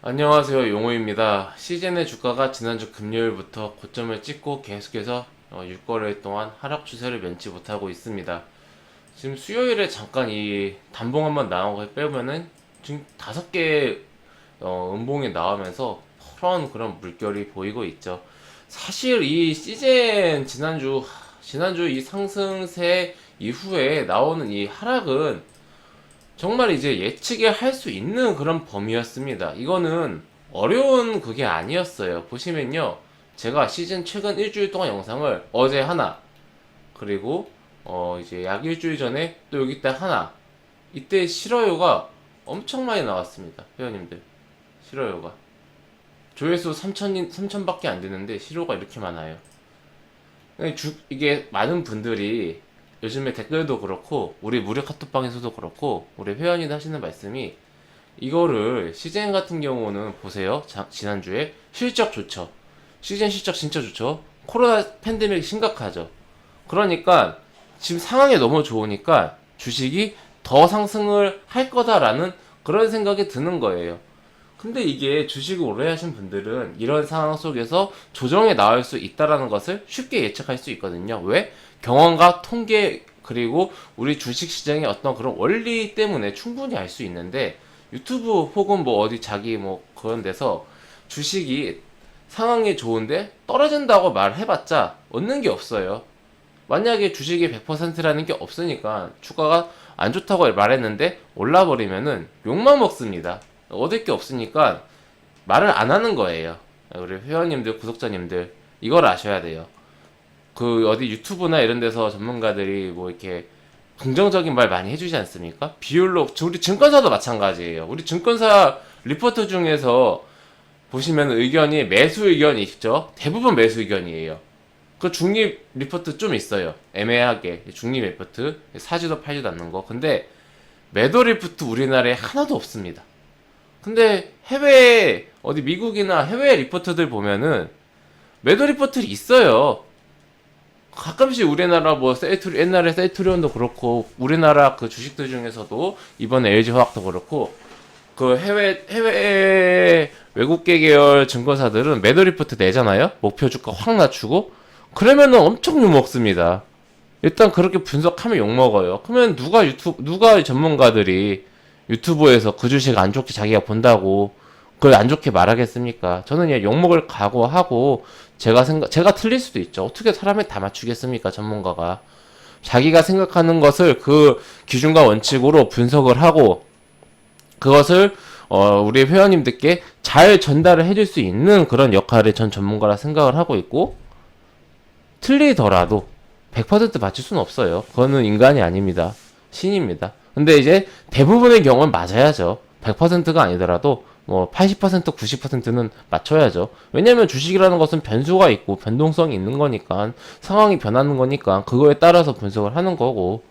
안녕하세요, 용호입니다. 시즌의 주가가 지난주 금요일부터 고점을 찍고 계속해서 6거래일 동안 하락 추세를 면치 못하고 있습니다. 지금 수요일에 잠깐 이 단봉 한번 나온 거 빼면은 지금 5개 음봉이 나오면서 퍼런 그런 물결이 보이고 있죠. 사실 이 시즌 지난주 이 상승세 이후에 나오는 이 하락은 정말 이제 예측이 할 수 있는 그런 범위였습니다. 이거는 어려운 그게 아니었어요. 보시면요. 제가 시즌 최근 일주일 동안 영상을 어제 하나, 그리고 이제 약 일주일 전에 또 여기 때 하나, 이때 싫어요가 엄청 많이 나왔습니다. 회원님들. 싫어요가. 조회수 3천밖에 안 되는데 싫어가 이렇게 많아요. 이게 많은 분들이 요즘에 댓글도 그렇고 우리 무료 카톡방에서도 그렇고 우리 회원이 하시는 말씀이, 이거를 시즌 같은 경우는 보세요. 지난주에 실적 좋죠. 시즌 실적 진짜 좋죠. 코로나 팬데믹 심각하죠. 그러니까 지금 상황이 너무 좋으니까 주식이 더 상승을 할 거다라는 그런 생각이 드는 거예요. 근데 이게 주식을 오래 하신 분들은 이런 상황 속에서 조정에 나올 수 있다라는 것을 쉽게 예측할 수 있거든요. 왜? 경험과 통계, 그리고 우리 주식 시장의 어떤 그런 원리 때문에 충분히 알 수 있는데, 유튜브 혹은 뭐 어디 자기 뭐 그런 데서 주식이 상황이 좋은데 떨어진다고 말해봤자 얻는 게 없어요. 만약에 주식이 100%라는 게 없으니까 주가가 안 좋다고 말했는데 올라버리면은 욕만 먹습니다. 얻을 게 없으니까 말을 안 하는 거예요. 우리 회원님들, 구독자님들, 이걸 아셔야 돼요. 그 어디 유튜브나 이런 데서 전문가들이 뭐 이렇게 긍정적인 말 많이 해주지 않습니까? 비율로, 우리 증권사도 마찬가지예요. 우리 증권사 리포트 중에서 보시면 의견이 매수 의견이 있죠. 대부분 매수 의견이에요. 그 중립 리포트 좀 있어요. 애매하게 중립 리포트 사지도 팔지도 않는 거. 근데 매도 리포트 우리나라에 하나도 없습니다. 근데 해외 어디 미국이나 해외 리포트들 보면은 매도 리포트들이 있어요. 가끔씩 우리나라 뭐 옛날에 셀트리온도 그렇고 우리나라 그 주식들 중에서도 이번에 LG화학도 그렇고 그 해외 외국계 계열 증권사들은 매도 리포트 내잖아요. 목표 주가 확 낮추고 그러면은 엄청 욕먹습니다. 일단 그렇게 분석하면 욕먹어요. 그러면 누가 전문가들이 유튜브에서 그 주식 안 좋게 자기가 본다고 그걸 안 좋게 말하겠습니까? 저는 그냥 욕먹을 각오하고, 제가 틀릴 수도 있죠. 어떻게 사람을 다 맞추겠습니까? 전문가가. 자기가 생각하는 것을 그 기준과 원칙으로 분석을 하고, 그것을 우리 회원님들께 잘 전달을 해줄 수 있는 그런 역할을 전 전문가라 생각을 하고 있고, 틀리더라도 100% 맞출 수는 없어요. 그거는 인간이 아닙니다. 신입니다. 근데 이제 대부분의 경우는 맞아야죠. 100%가 아니더라도 뭐 80%, 90%는 맞춰야죠. 왜냐면 주식이라는 것은 변수가 있고 변동성이 있는 거니까, 상황이 변하는 거니까 그거에 따라서 분석을 하는 거고.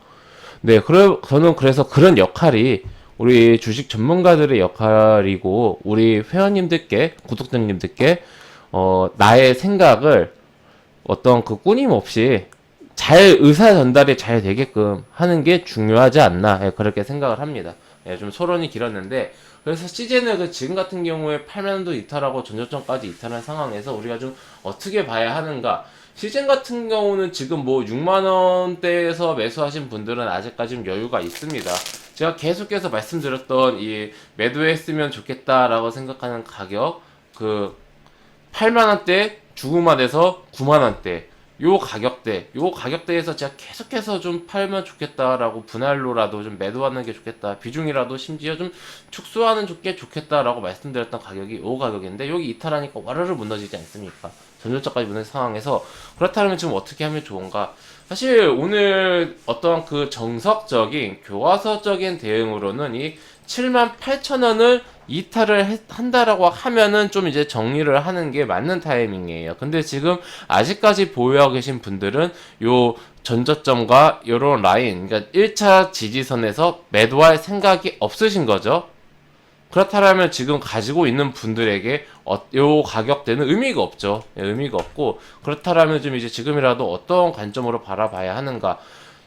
네, 저는 그래서 그런 역할이 우리 주식 전문가들의 역할이고, 우리 회원님들께, 구독자님들께 나의 생각을 어떤 그 꾸밈없이 잘 의사 전달이 잘 되게끔 하는 게 중요하지 않나, 예, 그렇게 생각을 합니다. 예, 좀 소론이 길었는데, 그래서 시즌을 지금 같은 경우에 8만원도 이탈하고 전저점까지 이탈한 상황에서 우리가 좀 어떻게 봐야 하는가. 시즌 같은 경우는 지금 뭐 6만원대에서 매수하신 분들은 아직까지 좀 여유가 있습니다. 제가 계속해서 말씀드렸던 이 매도했으면 좋겠다라고 생각하는 가격, 그 8만원대 중후반에서 9만원대, 요 가격대에서 제가 계속해서 좀 팔면 좋겠다라고, 분할로라도 좀 매도하는 게 좋겠다, 비중이라도 심지어 좀 축소하는 게 좋겠다라고 말씀드렸던 가격이 요 가격인데, 여기 이탈하니까 와르르 무너지지 않습니까? 전저점까지 무너진 상황에서, 그렇다면 지금 어떻게 하면 좋은가? 사실 오늘 어떤 그 정석적인 교과서적인 대응으로는 이 78,000원을 이탈을 한다라고 하면은 좀 이제 정리를 하는 게 맞는 타이밍이에요. 근데 지금 아직까지 보유하고 계신 분들은 요 전저점과 요런 라인, 그러니까 1차 지지선에서 매도할 생각이 없으신 거죠. 그렇다면 지금 가지고 있는 분들에게 요 가격대는 의미가 없죠. 예, 의미가 없고, 그렇다면 좀 이제 지금이라도 어떤 관점으로 바라봐야 하는가.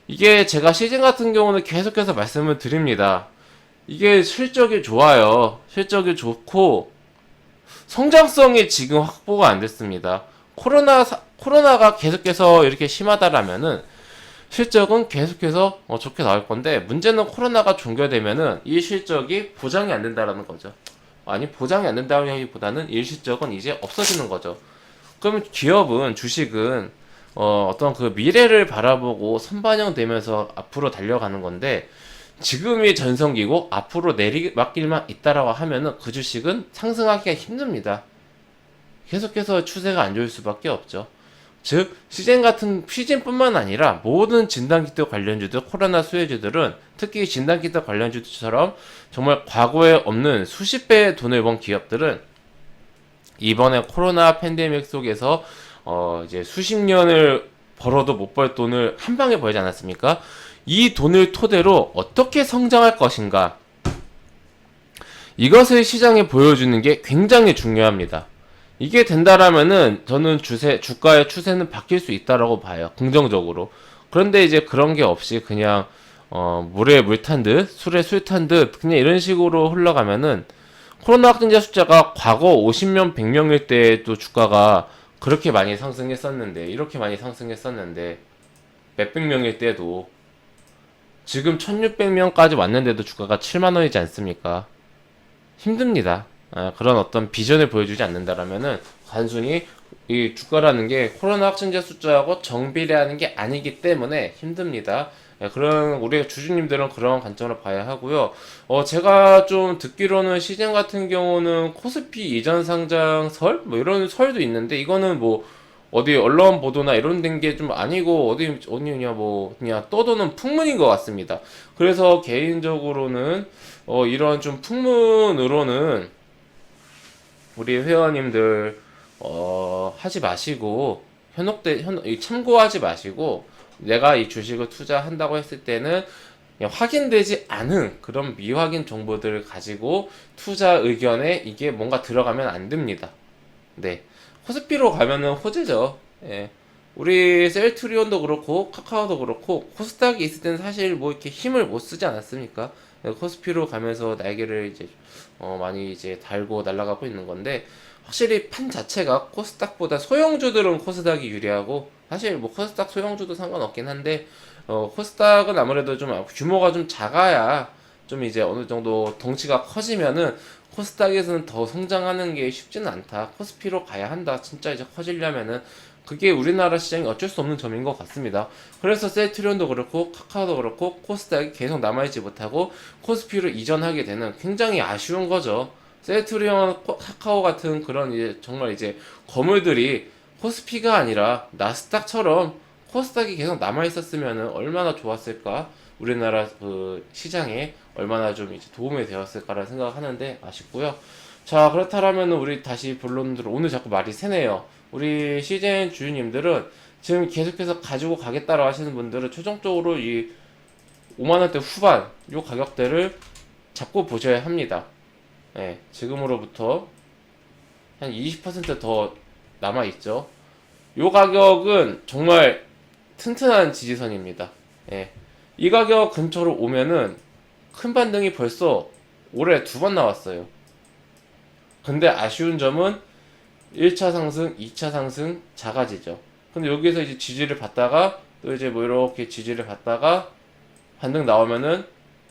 이게 제가 시즌 같은 경우는 계속해서 말씀을 드립니다. 이게 실적이 좋아요. 실적이 좋고, 성장성이 지금 확보가 안 됐습니다. 코로나가 계속해서 이렇게 심하다라면은 실적은 계속해서 좋게 나올 건데, 문제는 코로나가 종결되면은 이 실적이 보장이 안 된다라는 거죠. 아니, 보장이 안 된다는 얘기보다는 이 실적은 이제 없어지는 거죠. 그러면 기업은, 주식은 어떤 그 미래를 바라보고 선반영되면서 앞으로 달려가는 건데, 지금이 전성기고 앞으로 내리막길만 있다라고 하면은 그 주식은 상승하기가 힘듭니다. 계속해서 추세가 안 좋을 수밖에 없죠. 즉, 시즌뿐만 아니라 모든 진단키트 관련주들, 코로나 수혜주들은 특히 진단키트 관련주들처럼 정말 과거에 없는 수십 배의 돈을 번 기업들은 이번에 코로나 팬데믹 속에서 이제 수십 년을 벌어도 못 벌 돈을 한 방에 벌지 않았습니까? 이 돈을 토대로 어떻게 성장할 것인가, 이것을 시장에 보여주는 게 굉장히 중요합니다. 이게 된다라면은 저는 주가의 추세는 바뀔 수 있다라고 봐요. 긍정적으로. 그런데 이제 그런 게 없이 그냥 물에 물 탄 듯, 술에 술 탄 듯 그냥 이런 식으로 흘러가면은, 코로나 확진자 숫자가 과거 50명, 100명일 때도 주가가 그렇게 많이 상승했었는데, 이렇게 많이 상승했었는데, 몇백 명일 때도 지금 1600명까지 왔는데도 주가가 7만 원이지 않습니까? 힘듭니다. 그런 어떤 비전을 보여주지 않는다라면은 단순히 이 주가라는 게 코로나 확진자 숫자하고 정비례하는 게 아니기 때문에 힘듭니다. 그런 우리 주주님들은 그런 관점으로 봐야 하고요. 제가 좀 듣기로는 시장 같은 경우는 코스피 이전 상장 설? 뭐 이런 설도 있는데, 이거는 뭐 어디 언론 보도나 이런 된 게 좀 아니고 어디냐 뭐 그냥 떠도는 풍문인 것 같습니다. 그래서 개인적으로는 이런 좀 풍문으로는 우리 회원님들 하지 마시고, 참고하지 마시고, 내가 이 주식을 투자한다고 했을 때는 그냥 확인되지 않은 그런 미확인 정보들을 가지고 투자 의견에 이게 뭔가 들어가면 안 됩니다. 네. 코스피로 가면은 호재죠. 예. 우리 셀트리온도 그렇고 카카오도 그렇고 코스닥이 있을 때는 사실 뭐 이렇게 힘을 못 쓰지 않았습니까? 코스피로 가면서 날개를 이제 많이 이제 달고 날아가고 있는 건데, 확실히 판 자체가 코스닥보다 소형주들은 코스닥이 유리하고, 사실 뭐 코스닥 소형주도 상관없긴 한데, 코스닥은 아무래도 좀 규모가 좀 작아야 좀 이제 어느 정도 덩치가 커지면은 코스닥에서는 더 성장하는 게 쉽지는 않다. 코스피로 가야 한다. 진짜 이제 커지려면은. 그게 우리나라 시장이 어쩔 수 없는 점인 것 같습니다. 그래서 셀트리온도 그렇고 카카오도 그렇고 코스닥이 계속 남아있지 못하고 코스피로 이전하게 되는, 굉장히 아쉬운 거죠. 셀트리온, 카카오 같은 그런 이제 정말 이제 거물들이 코스피가 아니라 나스닥처럼 코스닥이 계속 남아있었으면 얼마나 좋았을까? 우리나라 그 시장에 얼마나 좀 이제 도움이 되었을까라는 생각하는데 아쉽고요. 자, 그렇다면 우리 다시 본론으로, 오늘 자꾸 말이 새네요. 우리 CJ 주주님들은 지금 계속해서 가지고 가겠다고 하시는 분들은 최종적으로 이 5만원대 후반 요 가격대를 잡고 보셔야 합니다. 예, 지금으로부터 한 20% 더 남아있죠. 요 가격은 정말 튼튼한 지지선입니다. 예, 이 가격 근처로 오면은 큰 반등이 벌써 올해 2번 나왔어요. 근데 아쉬운 점은 1차 상승, 2차 상승 작아지죠. 근데 여기서 이제 지지를 받다가 또 이제 뭐 이렇게 지지를 받다가 반등 나오면은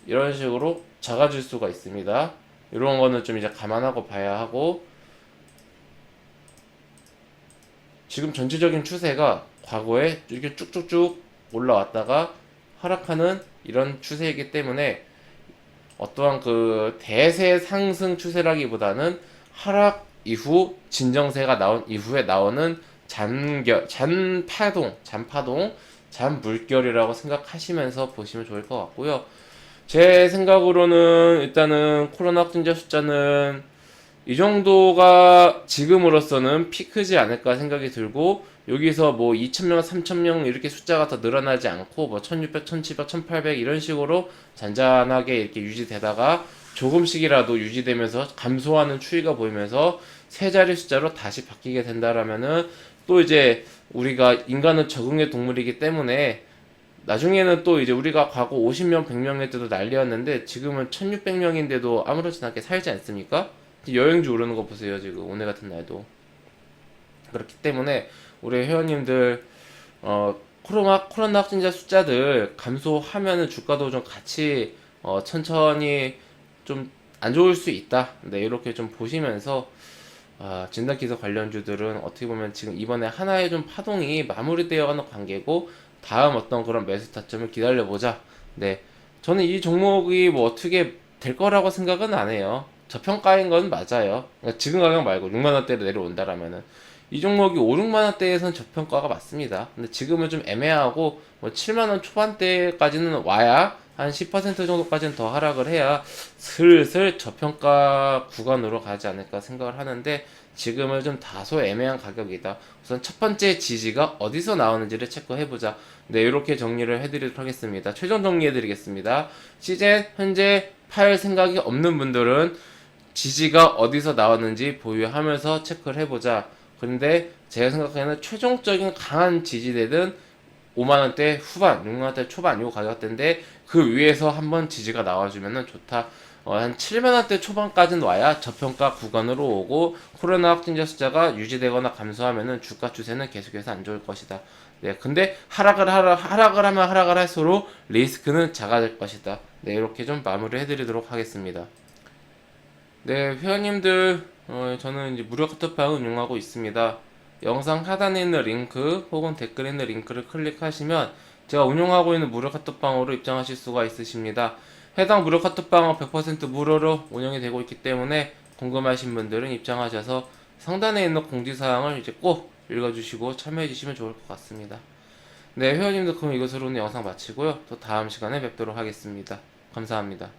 이런 식으로 작아질 수가 있습니다. 이런 거는 좀 이제 감안하고 봐야 하고, 지금 전체적인 추세가 과거에 이렇게 쭉쭉쭉 올라왔다가 하락하는 이런 추세이기 때문에 어떠한 그 대세 상승 추세라기보다는 하락 이후 진정세가 나온 이후에 나오는 잔물결이라고 생각하시면서 보시면 좋을 것 같고요. 제 생각으로는 일단은 코로나 확진자 숫자는 이 정도가 지금으로서는 피크지 않을까 생각이 들고, 여기서 뭐 2,000명, 3,000명 이렇게 숫자가 더 늘어나지 않고 뭐 1,600, 1,700, 1,800 이런 식으로 잔잔하게 이렇게 유지되다가 조금씩이라도 유지되면서 감소하는 추이가 보이면서 세 자리 숫자로 다시 바뀌게 된다라면은, 또 이제 우리가 인간은 적응의 동물이기 때문에 나중에는 또 이제 우리가 과거 50명, 100명일 때도 난리였는데 지금은 1,600명인데도 아무렇지 않게 살지 않습니까? 여행주 오르는 거 보세요. 지금 오늘 같은 날도. 그렇기 때문에 우리 회원님들 코로나 확진자 숫자들 감소하면은 주가도 좀 같이 천천히 좀 안 좋을 수 있다. 네, 이렇게 좀 보시면서 진단키서 관련주들은 어떻게 보면 지금 이번에 하나의 좀 파동이 마무리되어가는 관계고 다음 어떤 그런 매수 타점을 기다려보자. 네, 저는 이 종목이 뭐 어떻게 될 거라고 생각은 안 해요. 저평가인 건 맞아요. 그러니까 지금 가격 말고 6만 원대로 내려온다라면은 이 종목이 5, 6만 원대에선 저평가가 맞습니다. 근데 지금은 좀 애매하고 뭐 7만 원 초반대까지는 와야 한 10% 정도까지는 더 하락을 해야 슬슬 저평가 구간으로 가지 않을까 생각을 하는데 지금은 좀 다소 애매한 가격이다. 우선 첫 번째 지지가 어디서 나오는지를 체크해보자. 네, 이렇게 정리를 해드리도록 하겠습니다. 최종 정리해드리겠습니다. 시즌 현재 팔 생각이 없는 분들은 지지가 어디서 나왔는지 보유하면서 체크를 해보자. 근데 제가 생각하기에는 최종적인 강한 지지대는 5만원대 후반, 6만원대 초반 요 가격대인데 그 위에서 한번 지지가 나와주면은 좋다. 한 7만원대 초반까지는 와야 저평가 구간으로 오고 코로나 확진자 숫자가 유지되거나 감소하면은 주가 추세는 계속해서 안 좋을 것이다. 네, 근데 하락을 하면 하락을 할수록 리스크는 작아질 것이다. 네, 이렇게 좀 마무리 해드리도록 하겠습니다. 네, 회원님들, 저는 이제 무료 카톡방 운영하고 있습니다. 영상 하단에 있는 링크 혹은 댓글에 있는 링크를 클릭하시면 제가 운영하고 있는 무료 카톡방으로 입장하실 수가 있으십니다. 해당 무료 카톡방은 100% 무료로 운영이 되고 있기 때문에 궁금하신 분들은 입장하셔서 상단에 있는 공지사항을 이제 꼭 읽어주시고 참여해주시면 좋을 것 같습니다. 네, 회원님들 그럼 이것으로 오늘 영상 마치고요. 또 다음 시간에 뵙도록 하겠습니다. 감사합니다.